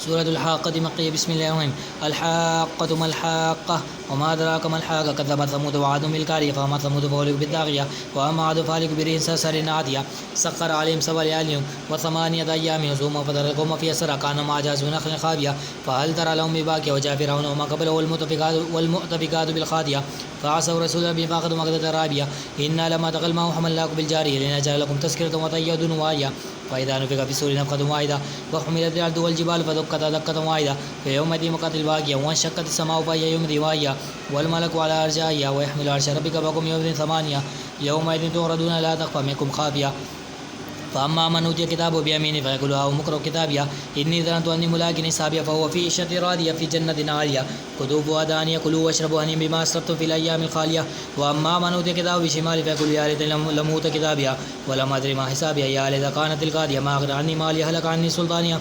سورة الحاقة مكية. بسم الله الرحمن الرحيم الحاقة ما الحاقة وما أدراك ما الحاقة كذبت ثمود وعاد بالقارية فأما ثمود فأهلكوا بالطاغية وأما عاد فأهلكوا بريح صرصر عاتية سخر عليهم سبع ليال وثمانية أيام حسوما فترى القوم فيها صرعى كأنهم أعجاز نخل خاوية فهل ترى لهم من باقية وجاء فرعون وما قبله والمؤتفكات بالخاطئة فعصوا رسول ربهم فأخذوا أخذة رابية إنا لما طغى الماء حملناكم بالجارية لنجعل لكم تذكرة وتعية وآية فإذا نفخ في الصور نفخة واحدة وحملت الأرض والجبال فدكتا دكة واحدة فيومئذ وقعت الواقعة وانشقت السماء فهي يومئذ واهية والملك على أرجائها ويحمل عرش ربك فوقهم يومئذ ثمانية يومئذ تعرضون لا تخفى منكم خافية فأما من أوتي كتابه بيمينه فيقول هاؤم اقرءوا كتابيه إني ظننت أني ملاق حسابيه فهو في عيشة راضية في جنة عالية قطوفها دانية كلوا واشربوا هنيئا بما أسرفتم في الأيام الخالية وأما من أوتي كتابه بشماله فيقول يا ليتني لم أوت كتابيه ولم أدري ما حسابيه يا ليتها كانت القاضية ما أغنى عني مالي هلك عني سلطانيه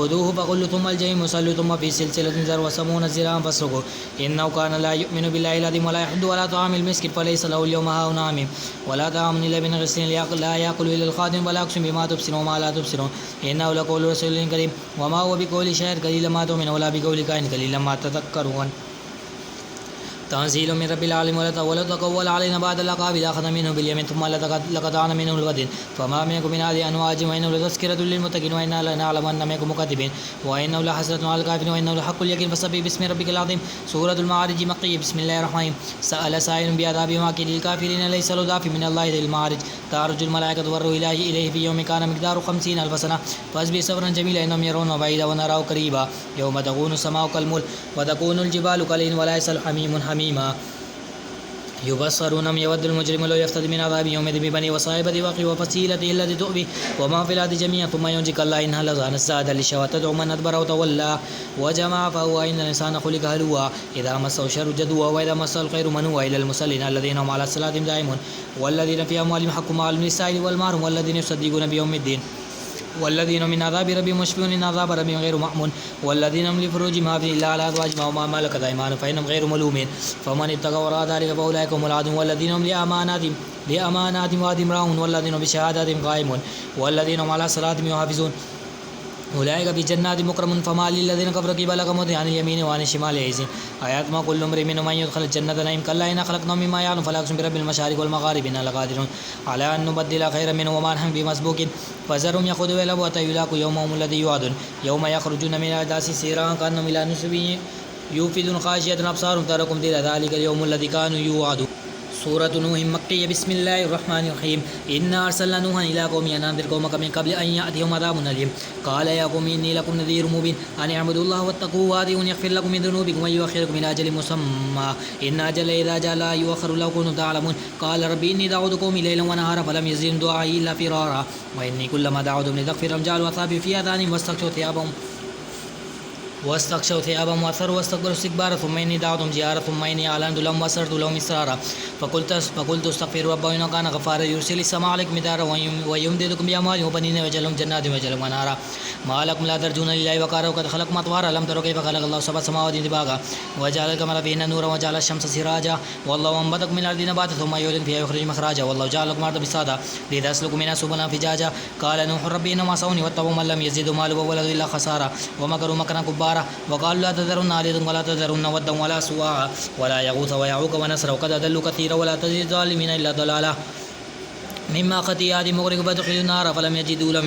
خذوه فغلوا ثم الجحيم صلوا ثم في سلسلة ذرعها 70 ذراعا فاسلكوه إنه كان لا يؤمن بالله العظيم ولا يحض ولا طعام المسكين فليس له اليوم هاهنا حميم ولا طعام إلا من غسلين لا يأكل إلا الخادم ولا أقسم بما تبصرون وما لا تبصرون إنه لقول رسول كريم وما هو بقول شاعر قليلا ما تؤمنون ولا بقول كاهن قليلا ما تذكرون تنزيل من رب العالمين ولا تقول علينا بعد العقاب أخذ منه باليمين ثم لقطعنا منه الودين فما منكم من هذه أنواع وإنه لتذكرة للمتقين وإنا لنعلم أن منكم مكذبين وإنه لحسرة على الكافرين وإنه لحق اليقين فسبح باسم ربك العظيم. سورة المعارج مكية. بسم الله الرحمن الرحيم. سأل سائل بعذاب واقع للكافرين ليس له دافع من الله ذي المعارج تعرج الملائكة والروح إليه في يوم كان مقداره 50,000 سنة فاصبر صبرا جميلا إنهم يرونه بعيدا ونراه قريبا يوم تكون السماء كالمهل وتكون الجبال كالعهن ولا يسأل حميم حميما يبصرونهم يود المجرم لو يفتدي من عذاب يومئذ ببني وصاحبته وأخيه وفصيلته التي تؤويه وما في الأرض جميعا ثم ينجيك الله إنها لظى نزاعة للشهوات تدعو من أدبر وتولى وجمع فهو إن الإنسان خلق هلوعا إذا مسه الشر جدوعا وإذا مسه الخير منوعا إلى المصلين الذين هم على صلاتهم دائمون والذين في أموالهم حق معلوم للسائل والمحروم والذين يصدقون بيوم الدين والذين من عذاب ربهم مشفقون إن عذاب ربهم غير مأمون والذين هم لفروجهم حافظون إلا على أزواجهم وما ملكت أيمانهم فإنهم غير ملومين فمن اتقى وراء ذلك فأولئك هم العادون والذين هم لأماناتهم وعدهم راعون والذين هم بشهاداتهم قائمون والذين هم على صلاتهم يحافظون أولئك في جنات مكرمون فما للذين كفروا قبلهم عن اليمين وعن الشمال عزين آيات ما كل امرئ منهم من يدخل الجنة نعيم كلا إن خلقناهم مما يعلم فلا أقسم برب المشارق والمغارب إنا لقادرون على أن نبدل خيرا منهم وما نحن بمسبوقين فذرهم يخوضوا ويلعبوا حتى يلاقوا يومهم الذي يوعدون يوم يخرجون من الأجداث سراعا كأنهم إلى نصب يوفدون خاشية أبصارهم تراكم ذلك اليوم الذي كانوا يوعدون. سورة نوح مكية. بسم الله الرحمن الرحيم. إنا أرسلنا نوحا إلى قومه أن أنذر قومك من قبل أن يأتيهم عذاب أليم قال يا قوم إني لكم نذير مبين أن اعبدوا الله واتقوه وأطيعون يغفر لكم من ذنوبكم ويؤخركم إلى أجل مسمى إن أجل إذا جاء لا يؤخر لو كنتم تعلمون قال ربي إني دعوت قومي ليلا ونهارا فلم يزدهم دعائي إلا فرارا وإني كلما دعوتهم لتغفر لهم جعلوا أصابعهم في آذانهم واستغشوا ثيابهم واثروا واستكبروا استكبارا ثم اني دعوتهم جهارا ثم اني اعلنت لهم واسررت لهم اسرارا فقلت استغفروا ربكم انه كان غفارا يرسل السماء عليكم مدرارا ويمددكم باموال وبنين ويجعل لهم جنات ويجعل لهم انهارا ما لكم لا ترجون لله وقارا وقد خلقكم اطوارا لم تروا كيف خلق الله سبع سماوات طباقا وجعل القمر فيهن نورا وجعل الشمس سراجا والله انبتكم من الارض نباتا ثم يولد فيها يخرج مخراجا والله جعل لكم الارض بساطا لتسلكوا منها سبلا فجاجا قال نوح ربي انهم عصوني واتبعوا من لم يزدوا ماله وولده الا خسارا ومكروا مكرا كبارا وقالوا لا تذرن آلهة ولا تذرن ودا ولا سواعا ولا يغوث ويعوق ونسرا وقد أضلوا كثيرا ولا تزيد الظالمين إلا ضلالا مما خطيئاتهم مغرق فادخلوا النار فلم يجدوا لهم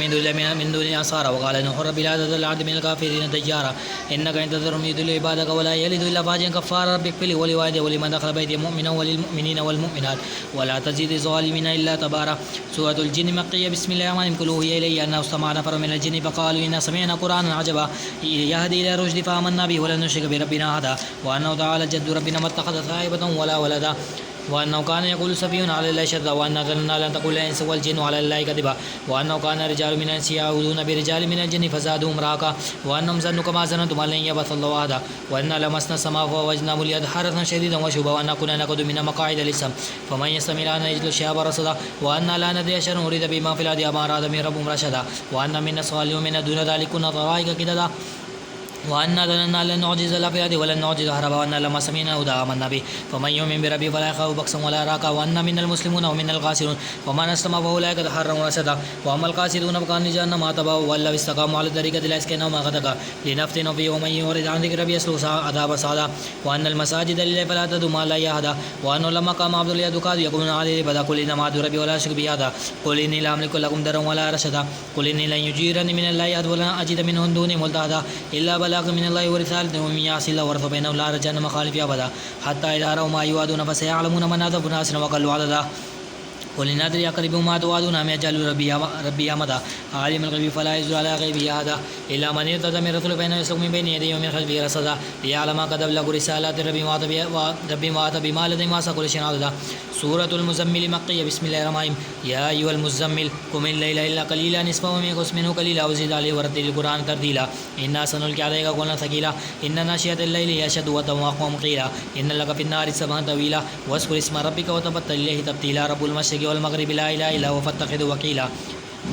من دون أنصارا وقال نوح رب لا تذر الأرض من الكافرين ديارا إنك إن تذرهم يضلوا عبادك ولا يلدوا إلا فاجرا كفارا رب اغفر لي ولوالدي ولمن دخل بيتي مؤمنا وللمؤمنين والمؤمنات ولا تزيد الظالمين إلا تبارا. سورة الجن مكية. بسم الله الرحمن الرحيم. قل أوحي إلي أنه استمع نفر من الجن فقالوا إنا سمعنا قرآنا عجبا يهدي إلى الرشد فآمنا به ولن نشرك بربنا أحدا وأنه تعالى جد ربنا ما اتخذ صاحبة ولا ولدا وأنه كان يقول سفيهنا على الله شذا وأنا ظننا لن تقول الإنس والجن على الله كذبا وأنه كان رجال من الإنس يعوذون برجال من الجن فزادهم رهقا وأنهم ظنوا كما ظننتم أن لن يبعث الله أحدا وأنا لمسنا السماء فوجدنا مليئة حرسا شديدا وشهبا وأنا كنا نقعد منها مقاعد للسمع فمن يستمع الآن يجد شهابا رصدا وأنا لا ندري أشر أريد بما في الأرض أم أراد من ربهم رشدا وأنا منا الصالحون ومنا دون ذلك كنا طرائق كددا وأنا ظننا لن نعجز الله في الأرض ولن نعجز هربا وأنا لما سمعنا هدى آمنا به فمن يؤمن بربه فلا يخاف بخسا ولا راقا وأنا منا المسلمون ومنا القاسرون ومن أسلم فأولئك تحرروا رشدا وأما القاسرون فكانوا لجهنم حطبا ولو استقاموا على الطريقة لأسكناهم غدقا لنفتنوا فيه ومن يعرض عن ذكر ربه يسلكه عذابا صعدا وأن المساجد لله فلا تدعوا مع الله أحدا وأنه لما قام عبد الله كادوا يكونون عليه لبدا قل إنما أدعو ربي ولا أشرك به أحدا قل إني لا أملك لكم ضرا ولا رشدا قل إني لن يجيرني من الله أحد ولا أجد منه دونه ملتحدا إلا بلاغ من الله ورث ومن يعص الله ورث بينه لا رجعن مخالف أبدا حتى إذا رأوا ما يوعدون فسيعلمون من أضعف ناصرا وأقل عددا قل إن أدري أقرب ما توعدون أم يجعل ربي أمدا عالم الغيب فلا يزول على غيبه أحدا إلا من ارتضى من رسول فإنه يسلك من بين يديه ومن خلفه رصدا ليعلم قد أبلغوا رسالات ربي وأتى بما لديهم واسع كل شيء عددا. سورة المزمل مكية. بسم الله الرحمن الرحيم. يا أيها المزمل قم الليل إلا قليلا نصفه وانقص منه قليلا وزد عليه ورتل القرآن ترتيلا إنا سنلقي عليك قولا ثقيلا إن ناشئة الليل هي أشد وطئا وأقوم قيلا إن لك في النار سبحا طويلا واذكر اسم ربك وتبتل إليه تبتيلا رب المشرق والمغرب لا إله إلا هو فاتخذه وكيلا.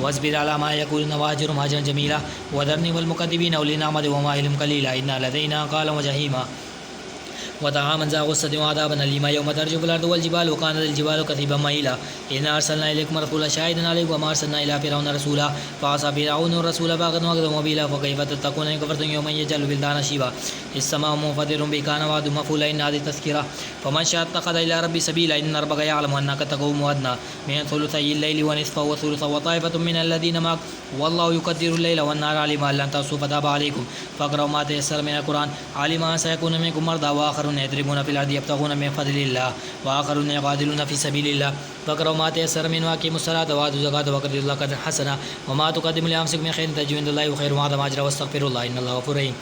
واصبر على ما يقولون واهجرهم هجرا جميلا وذرني والمكذبين أولي النعمة ومهلهم قليلا إن لدينا قالا وجحيما وطعاما ذا غصة وعذابا أليما يوم ترجف الأرض والجبال وكانت الجبال كثيبا مهيلا إنا أرسلنا إليكم رسولا شاهدا عليكم وما أرسلنا إلى فرعون رسولا فعصى فرعون الرسول باغيا وكذب مبينا فكيف تتقون إن كفرتم يوما يجعل الولدان شيبا السماء منفطر به كان وعد مفعولا إن هذه تذكرة فمن شاء اتخذ إلى ربي سبيلا إن ربك يعلم أنك تقوم أدنى من ثلثي الليل ونصفه وثلثه وطائفة من الذين معك والله يقدر الليل والنهار علم أن لن تحصوا فتاب عليكم فاقرأوا ما تيسر من القرآن علم أن سيكون منكم مرضى وآخرون يضربون في الأرض يبتغون من فضل الله وآخرون يقاتلون في سبيل الله فاقرأوا ما تيسر منه وأقيموا الصلاة وآتوا الزكاة وأقرضوا الله قرضا حسنا وما تقدموا لأنفسكم من خير تجدوه عند الله وخير وأعظم أجرا واستغفروا الله إن الله غفور رحيم.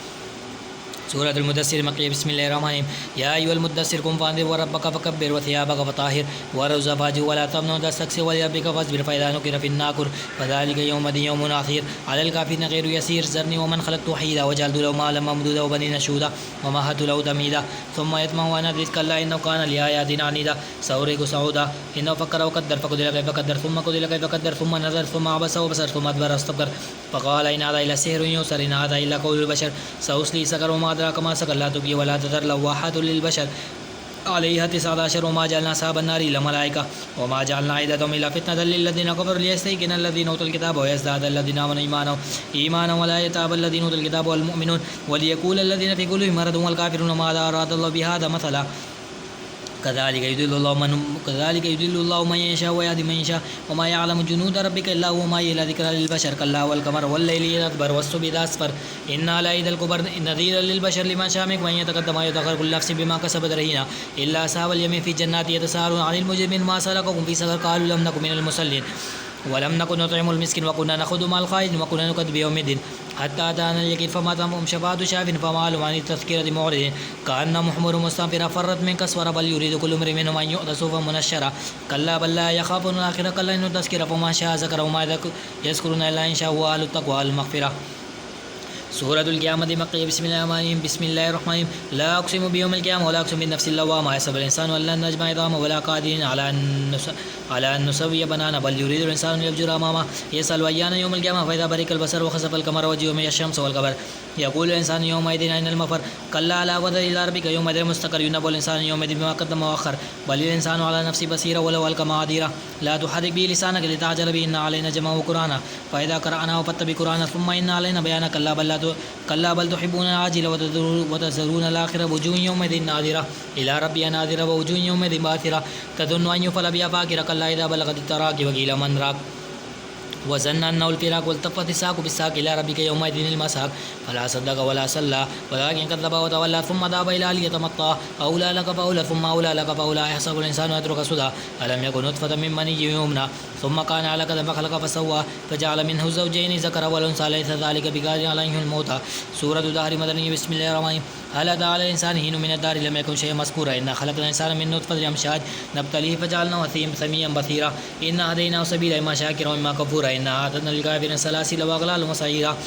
سورة المدثر مكية بسم الله الرحمن الرحيم يا أيها المدثر قم فأنذر وربك فكبر وثيابك فطهر ورجز فاهجر ولا تمنن تستكثر ولربك فاصبر فإذا نقر في الناقور فذلك يومئذ يوم عسير على الكافرين غير يسير ذرني ومن خلقت وحيدا وجعلت له مالا ممدودا وبنين شهودا ومهدت له تمهيدا ثم يطمع أن أزيد كلا إنه كان لآياتنا عنيدا سأريك صعودا إنه فكر وقدر فقدر كيف قدر ثم قدر كيف قدر ثم نظر ثم عبس وبصر ثم أدبر واستكبر فقال إن هذا إلا سحر يؤثر إن هذا إلا قول البشر سأصلي سقر وما أدراك ما سقر لا تبقي ولا تذر لواحة للبشر عليها 19 وما جعلنا أصحاب النار إلا ملائكة وما جعلنا عدتهم إلا فتنة للذين كفروا ليستيقن الذين أوتوا الكتاب ويزداد الذين آمنوا إيمانا ولا يتاب الذين أوتوا الكتاب والمؤمنون وليقول الذين في قلوبهم مرض والكافرون ماذا أراد الله بهذا مثلا كذلك يضل الله من يشاء ويهدي من يشاء وما يعلم جنود ربك إلا هو ما إلى ذكرى للبشر كلا والقمر والليل إذا أدبر والصبح إذا أسفر إنا لعيد الكبر نذيرا للبشر لمن شاء منكم أن يتقدم ويتأخر كل نفس بما كسبت رهينة إلا أصحاب اليمين في جنات يتساءلون عن المجرمين ما سلككم في سقر قالوا لم نكن من المصلين ولم نكن نطعم المسكين وكنا نخوض مع الخائضين وكنا نكذب بيوم الدين حتى أتانا اليقين فما تنفعهم شفاعة شافع فما لهم عن التذكرة معرضين كأنهم حمر مستنفرة فرت من كسورة بل يريد كل امرئ منهم أن يؤتى صحفا منشرة كلا بل لا يخافون الآخرة كلا إنه تذكرة فما شاء ذكر وما يذكرون إلا إن شاء هو أهل التقوى المغفرة. سورة القيامة مكية بسم الله الرحمن الرحيم بسم الله الرحمن الرحيم لا أقسم بيوم القيامة ولا أقسم بالنفس اللوامة يحسب الإنسان أن لن نجمع عظامه ولا قادرين على أن نسوي بنانا بل يريد الإنسان أن يفجر أمامه يسأل أيان يوم القيامة فإذا برق البصر وخسف القمر وجيء من الشمس والقمر يقول الإنسان يومئذ أين المفر كلا لا وزر إلى ربك يومئذ مستقر ينبأ الإنسان يومئذ بما قدم وأخر بل الإنسان على نفسه بصيرة ولو ألقى معاذيره لا تحرك به لسانك لتعجل به إن علينا جمعه قرآنا فإذا قرأناه فاتبع قرآنا ثم إن علينا بيانا كلا بل تحبون العاجلة وتذرون الآخرة وجوه يومئذ ناظرة إلى ربها ناظرة ووجوه يومئذ باثرة تظن أن يفعل بها فاقرة كلا إذا بلغت التراقي وقيل من راق وظن أنه الفراق والتفت الساق بالساق إلى ربك يومئذ المساق فلا صدق ولا صلى ولكن كذب وتولى ثم ذهب إلى أهله يتمطى أولى لك فأولى ثم أولى لك فأولى يحسب الإنسان يترك سدى ألم يكن نطفة من مني يمنى ثم كان علقة فخلق فسوى فجعل منه زوجين ذكر والأنثى ليس ذلك بقادر على أن يحيي الموتى. سورة الدهر مدنية بسم الله الرحمن الرحيم هل أتى على الإنسان حين من الدهر لم يكن شيئا مذكورا إنا خلقنا الإنسان من نطفة أمشاج نبتليه فجعلناه سميعا بصيرا إنا هديناه سبيلا إما شاكرا وإما كفورا إنا أعتدنا للكافرين سلاسل وأغلال وسعيرا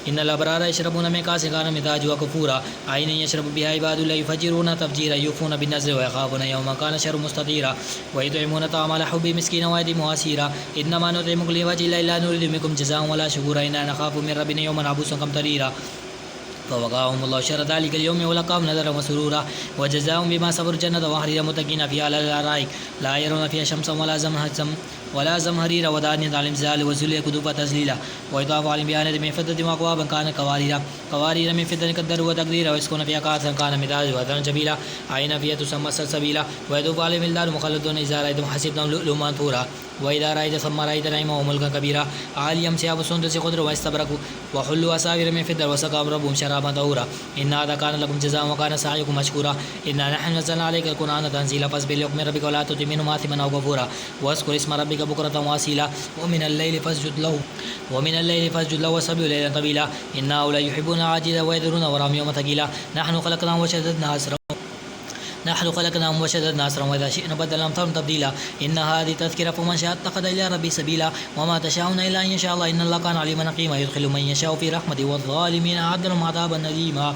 إن الأبرار يشربون من كأس كان مزاجها كفورا عينا يشرب بها عباد الله يفجرون تفجيرا يوفون بالنذر ويخافون يوما كان شر مستطيرا ويطعمون طعام على حبه مسكينا ويتيما واسيرا إنما نطعمكم لوجه الله لا نريد منكم جزاء ولا شكورا إنا نخاف من ربنا يوما عبوسا قمطريرا فوقاهم الله شر ذلك اليوم ولقاهم نذرا وسرورا وجزاهم بما صبروا جنة وحريرا متكئين فيها على الأرائك لا يرون فيها شمسا ولا زمهريرا ودانية على الإمزال وزلي كذوبا تزليلا ويطاف عليهم بآنية من فضة وأكوابا كانت قوارير من فضة قدر وتقديرا ويسكون فيها كأسا كان مزاجها جبيلا عينا فيها تسمى سلسبيلا ويطوف عليهم ولدان مخلدون إذا رأيتم حسبتم لؤلؤا منثورا وإذا رأيت ثم رأيت نعيما وملكا كبيرا عاليهم ثياب سندس خضر واستبرق وحلوا أساور من فضة وسقاهم ربهم شرابا طهورا إن هذا كان لكم جزاء وكان سعيكم مشكورا إنا نحن نزلنا عليك القرآن تنزيلا فاصبر لحكم ربك ولا تطع منهم آثما أو كفورا واذكر اسم ربك بكرة وأصيلا ومن الليل فاسجد له وسبح ليلا طويلا إن هؤلاء يحبون العاجلة ويذرون وراهم يوما ثقيلا نحن خلقناهم وشددنا أسرهم وإذا شئنا بدلنا أمثالهم تبديلا إن هذه تذكرة فمن شاء اتخذ إلى ربي سبيلا وما تشاءون إلا أن يشاء الله إن الله كان عليما حكيما يدخل من يشاء في رحمته والظالمين أعد لهم عذابا أليما.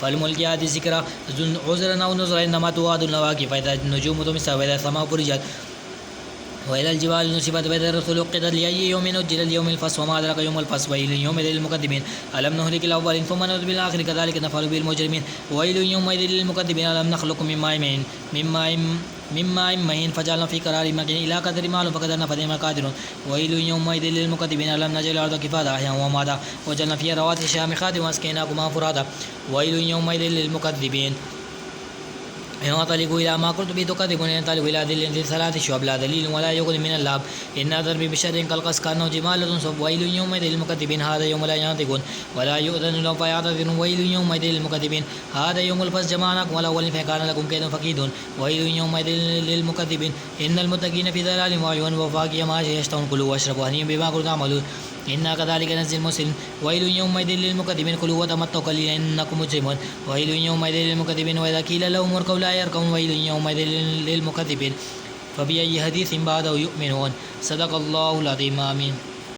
فالملقيات ذكرا عذرا أو نذرا إنما توعدون لواقع فإذا النجوم طمست وإذا السماء فرجت وإلى الجبال نصبت وإذا الرسل أقتت لأي يوم أجل اليوم الفصل وما أدراك يوم الفصل ويل يومئذ للمكذبين ألم نهلك الأولين ثم نتبع بالآخرين كذلك نفعل بالمجرمين ويل يومئذ للمكذبين ألم نخلقكم من ماء مهين فجعلنا في قرار مكين إلى قدر معلوم فقدرنا فنعم القادرون ويل يومئذ للمكذبين ألم نجعل الأرض كفاتا أحياء وأمواتا وجعلنا فيها رواسي شامخات وأسقيناكم ماء فراتا ويل يومئذ للمكذبين ينطلق إلى ما قلت به تكذبون ينطلق إلى ذل ذي ثلاث شعب لا دليل ولا يغني من اللهب إن ضرب بشر كالقص كأنه جمالة صف ويل يومئذ للمكذبين هذا يوم لا ينطقون ولا يؤذن لهم فيعتذرون ويل يومئذ للمكذبين هذا يوم الفصل جمعناكم والأولين فكان لكم كيد فكيدون ويل يومئذ للمكذبين إن المتقين في ضلال وعيون وفاكهة ما يشتهون كلوا واشربوا هنيئا بما كنتم تعملون إنا كذلك نجزي المحسنين ويل يومئذ للمكذبين كلوا وتمتعوا قليلا إنكم مجرمون ويل يومئذ للمكذبين وإذا قيل لهم اركعوا لا يركعون ويل يومئذ للمكذبين فبأي حديث بعده يؤمنون صدق الله العظيم آمين.